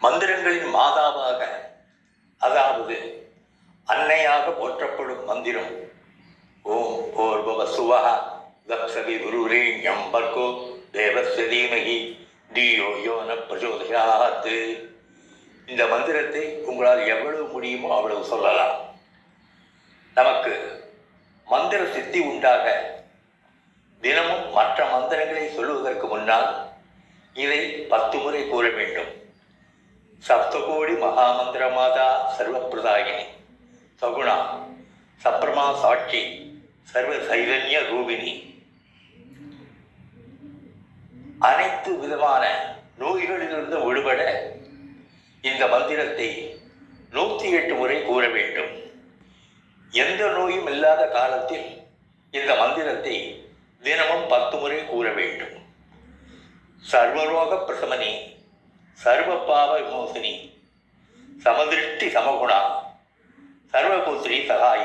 மந்திரங்களின் மாதாவாக, அதாவது அன்னையாக போற்றப்படும் மந்திரம் ஓம் பூர்வவ சுவஹ தக்ஷவி குருரேண்யம் பர்கோ தேவஸ்ய தீமஹி தியோ யோன பிரச்சோதயாத். இந்த மந்திரத்தை உங்களால் எவ்வளவு முடியுமோ அவ்வளவு சொல்லலாம். நமக்கு மந்திர சித்தி உண்டாக தினமும் மற்ற மந்திரங்களை சொல்லுவதற்கு முன்னால் இதை 10 முறை கூற வேண்டும். சப்தகோடி மகாமந்திர மாதா சர்வப்பிரதாயினி சகுணா சப்ரமா சாட்சி சர்வ சைதன்ய ரூபிணி. அனைத்து விதமான நோய்களிலிருந்து விடுபட இந்த மந்திரத்தை 108 முறை கூற வேண்டும். எந்த நோயும் இல்லாத காலத்தில் இந்த மந்திரத்தை தினமும் 10 முறை கூற வேண்டும். சர்வரோக பிரசமனி சர்வ பாவ விமோசினி சமதிருஷ்டி சமகுணா சர்வபுத்திரி சகாய